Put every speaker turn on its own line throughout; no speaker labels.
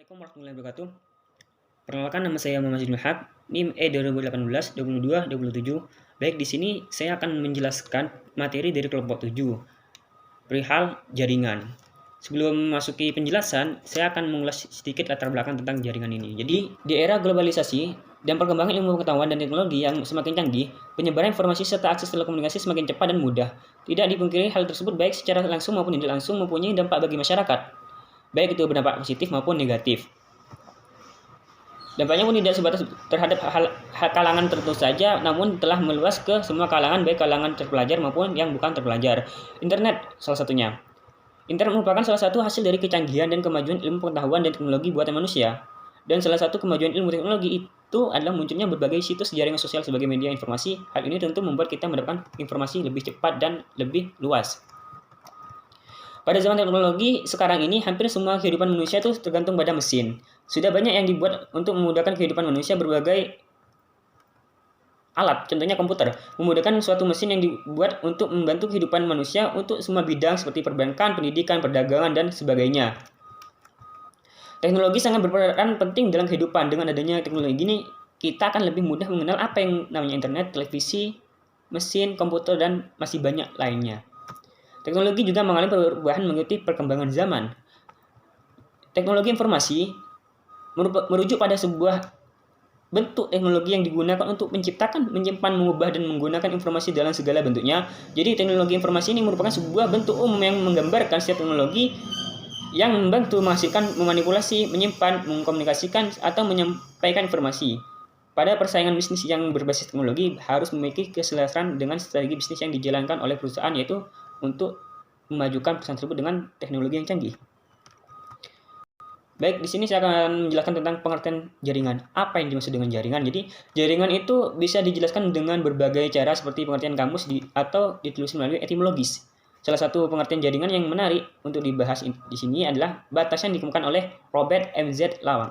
Assalamualaikum warahmatullahi wabarakatuh. Perkenalkan, nama saya Muhammad Zidul Haq, NIM E2018-22-27. Baik, di sini saya akan menjelaskan materi dari kelompok 7, perihal jaringan. Sebelum memasuki penjelasan, saya akan mengulas sedikit latar belakang tentang jaringan ini. Jadi, di era globalisasi dan perkembangan ilmu pengetahuan dan teknologi yang semakin canggih, penyebaran informasi serta akses telekomunikasi semakin cepat dan mudah. Tidak dipungkiri hal tersebut baik secara langsung maupun tidak langsung mempunyai dampak bagi masyarakat, baik itu berdampak positif maupun negatif. Dampaknya pun tidak sebatas terhadap kalangan tertentu saja, namun telah meluas ke semua kalangan, baik kalangan terpelajar maupun yang bukan terpelajar. Internet salah satunya. Internet merupakan salah satu hasil dari kecanggihan dan kemajuan ilmu pengetahuan dan teknologi buatan manusia. Dan salah satu kemajuan ilmu teknologi itu adalah munculnya berbagai situs jaringan sosial sebagai media informasi. Hal ini tentu membuat kita mendapatkan informasi lebih cepat dan lebih luas. Pada zaman teknologi sekarang ini, hampir semua kehidupan manusia itu tergantung pada mesin. Sudah banyak yang dibuat untuk memudahkan kehidupan manusia berbagai alat, contohnya komputer, memudahkan suatu mesin yang dibuat untuk membantu kehidupan manusia untuk semua bidang seperti perbankan, pendidikan, perdagangan, dan sebagainya. Teknologi sangat berperan penting dalam kehidupan. Dengan adanya teknologi ini, kita akan lebih mudah mengenal apa yang namanya internet, televisi, mesin, komputer, dan masih banyak lainnya. Teknologi juga mengalami perubahan mengikuti perkembangan zaman. Teknologi informasi merujuk pada sebuah bentuk teknologi yang digunakan untuk menciptakan, menyimpan, mengubah, dan menggunakan informasi dalam segala bentuknya. Jadi teknologi informasi ini merupakan sebuah bentuk umum yang menggambarkan setiap teknologi yang membantu menghasilkan, memanipulasi, menyimpan, mengkomunikasikan, atau menyampaikan informasi. Pada persaingan bisnis yang berbasis teknologi harus memiliki keselarasan dengan strategi bisnis yang dijalankan oleh perusahaan, yaitu untuk memajukan perusahaan tersebut dengan teknologi yang canggih. Baik, di sini saya akan menjelaskan tentang pengertian jaringan. Apa yang dimaksud dengan jaringan? Jadi, jaringan itu bisa dijelaskan dengan berbagai cara seperti pengertian kamus atau ditulis melalui etimologis. Salah satu pengertian jaringan yang menarik untuk dibahas di sini adalah batas yang dikemukakan oleh Robert M.Z. Lawang.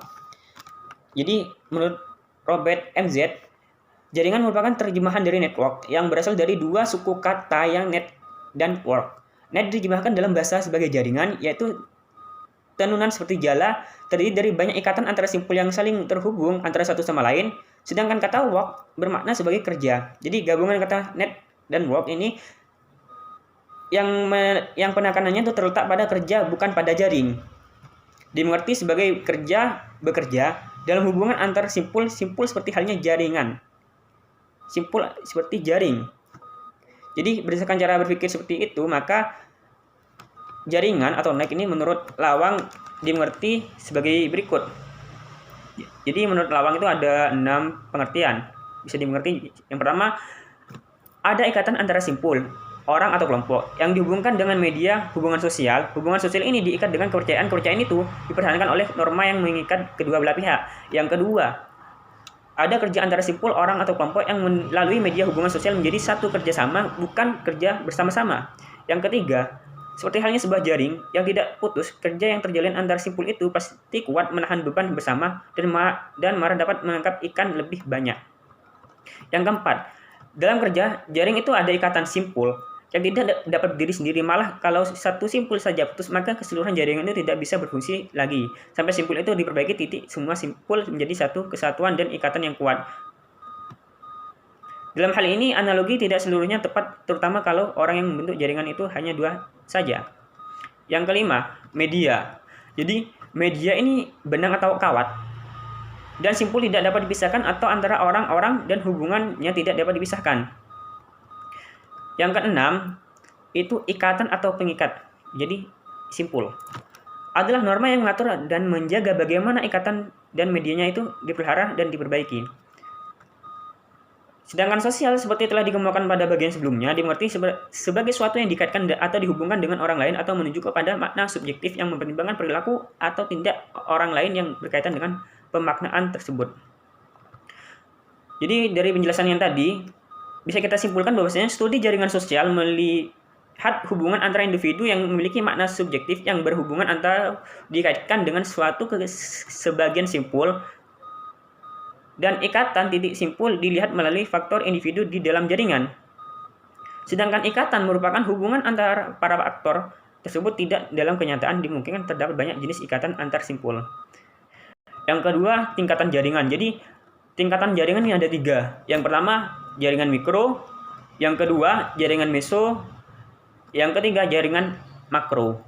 Jadi, menurut Robert M.Z., jaringan merupakan terjemahan dari network yang berasal dari dua suku kata yang net dan work. Net diterjemahkan dalam bahasa sebagai jaringan, yaitu tenunan seperti jala, terdiri dari banyak ikatan antara simpul yang saling terhubung antara satu sama lain. Sedangkan kata work bermakna sebagai kerja. Jadi gabungan kata net dan work ini yang penekanannya itu terletak pada kerja, bukan pada jaring. Dimengerti sebagai kerja, bekerja dalam hubungan antar simpul seperti halnya jaringan. Simpul seperti jaring. Jadi berdasarkan cara berpikir seperti itu, maka jaringan atau net ini menurut Lawang dimengerti sebagai berikut. Jadi menurut Lawang itu ada 6 pengertian. Bisa dimengerti. Yang pertama, ada ikatan antara simpul, orang atau kelompok yang dihubungkan dengan media hubungan sosial. Hubungan sosial ini diikat dengan kepercayaan. Kepercayaan itu dipertahankan oleh norma yang mengikat kedua belah pihak. Yang kedua, ada kerja antara simpul, orang atau kelompok yang melalui media hubungan sosial menjadi satu kerjasama, bukan kerja bersama-sama. Yang ketiga, seperti halnya sebuah jaring yang tidak putus, kerja yang terjalin antar simpul itu pasti kuat menahan beban bersama dan marah dapat menangkap ikan lebih banyak. Yang keempat, dalam kerja, jaring itu ada ikatan simpul yang tidak dapat berdiri sendiri. Malah kalau satu simpul saja putus, maka keseluruhan jaringan itu tidak bisa berfungsi lagi. Sampai simpul itu diperbaiki titik, semua simpul menjadi satu kesatuan dan ikatan yang kuat. Dalam hal ini, analogi tidak seluruhnya tepat, terutama kalau orang yang membentuk jaringan itu hanya dua saja. Yang kelima, media. Jadi, media ini benang atau kawat. Dan simpul tidak dapat dipisahkan atau antara orang-orang dan hubungannya tidak dapat dipisahkan. Yang keenam, itu ikatan atau pengikat. Jadi, simpul adalah norma yang mengatur dan menjaga bagaimana ikatan dan medianya itu dipelihara dan diperbaiki. Sedangkan sosial, seperti telah dikemukakan pada bagian sebelumnya, dimengerti sebagai suatu yang dikaitkan atau dihubungkan dengan orang lain atau menuju kepada makna subjektif yang mempertimbangkan perilaku atau tindak orang lain yang berkaitan dengan pemaknaan tersebut. Jadi dari penjelasan yang tadi, bisa kita simpulkan bahwasanya studi jaringan sosial melihat hubungan antara individu yang memiliki makna subjektif yang berhubungan antara dikaitkan dengan suatu sebagian simpul, dan ikatan titik simpul dilihat melalui faktor individu di dalam jaringan. Sedangkan ikatan merupakan hubungan antara para faktor tersebut tidak dalam kenyataan dimungkinkan terdapat banyak jenis ikatan antar simpul. Yang kedua, tingkatan jaringan. Jadi tingkatan jaringan ini ada 3. Yang pertama, jaringan mikro. Yang kedua, jaringan meso. Yang ketiga, jaringan makro.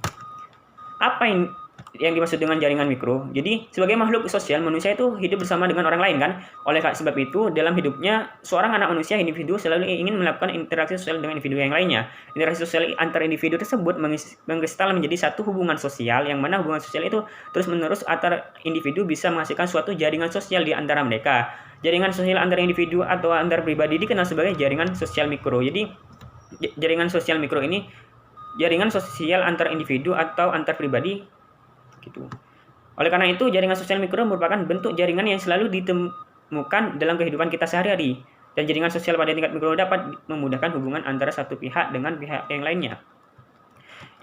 Apa yang dimaksud dengan jaringan mikro? Jadi sebagai makhluk sosial, manusia itu hidup bersama dengan orang lain kan. Oleh sebab itu, dalam hidupnya seorang anak manusia individu selalu ingin melakukan interaksi sosial dengan individu yang lainnya. Interaksi sosial antar individu tersebut mengkristal menjadi satu hubungan sosial, yang mana hubungan sosial itu terus-menerus antar individu bisa menghasilkan suatu jaringan sosial di antara mereka. Jaringan sosial antar individu atau antar pribadi dikenal sebagai jaringan sosial mikro. Jadi jaringan sosial mikro ini jaringan sosial antar individu atau antar pribadi gitu. Oleh karena itu, jaringan sosial mikro merupakan bentuk jaringan yang selalu ditemukan dalam kehidupan kita sehari-hari. Dan jaringan sosial pada tingkat mikro dapat memudahkan hubungan antara satu pihak dengan pihak yang lainnya.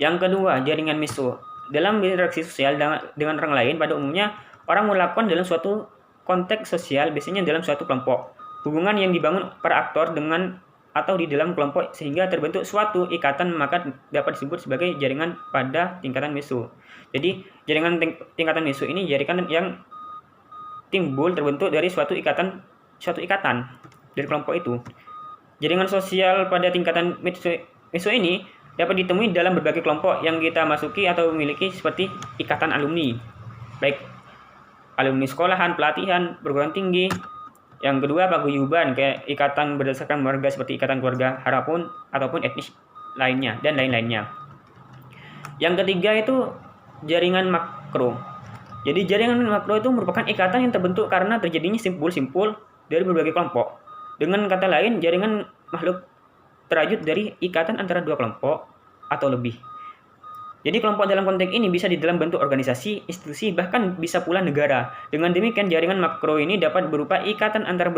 Yang kedua, jaringan meso. Dalam interaksi sosial dengan orang lain, pada umumnya orang melakukan dalam suatu konteks sosial, biasanya dalam suatu kelompok. Hubungan yang dibangun para aktor dengan atau di dalam kelompok sehingga terbentuk suatu ikatan, maka dapat disebut sebagai jaringan pada tingkatan meso. Jadi jaringan tingkatan meso ini jaringan yang timbul terbentuk dari suatu ikatan dari kelompok itu. Jaringan sosial pada tingkatan meso ini dapat ditemui dalam berbagai kelompok yang kita masuki atau memiliki, seperti ikatan alumni, baik alumni sekolahan, pelatihan, perguruan tinggi. Yang kedua, paguyuban, kayak ikatan berdasarkan marga seperti ikatan keluarga harapan ataupun etnis lainnya dan lain-lainnya. Yang ketiga itu jaringan makro. Jadi jaringan makro itu merupakan ikatan yang terbentuk karena terjadinya simpul-simpul dari berbagai kelompok. Dengan kata lain, jaringan makhluk terwujud dari ikatan antara 2 kelompok atau lebih. Jadi kelompok dalam konteks ini bisa di dalam bentuk organisasi, institusi, bahkan bisa pula negara. Dengan demikian, jaringan makro ini dapat berupa ikatan antara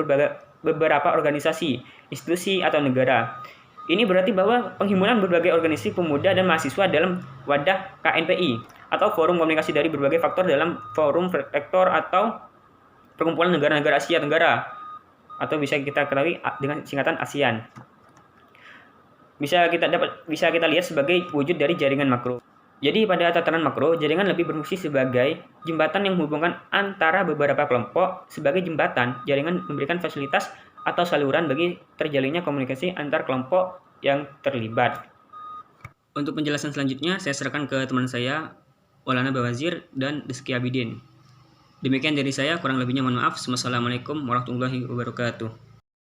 beberapa organisasi, institusi, atau negara. Ini berarti bahwa penghimpunan berbagai organisasi pemuda dan mahasiswa dalam wadah KNPI, atau forum komunikasi dari berbagai faktor dalam forum rektor atau perkumpulan negara-negara Asia Tenggara, atau bisa kita ketahui dengan singkatan ASEAN. Bisa kita lihat sebagai wujud dari jaringan makro. Jadi pada tataran makro, jaringan lebih berfungsi sebagai jembatan yang menghubungkan antara beberapa kelompok. Sebagai jembatan, jaringan memberikan fasilitas atau saluran bagi terjalinnya komunikasi antar kelompok yang terlibat. Untuk penjelasan selanjutnya, saya serahkan ke teman saya, Maulana Bawazir dan Rizky Abidin. Demikian dari saya, kurang lebihnya mohon maaf. Wassalamualaikum warahmatullahi wabarakatuh.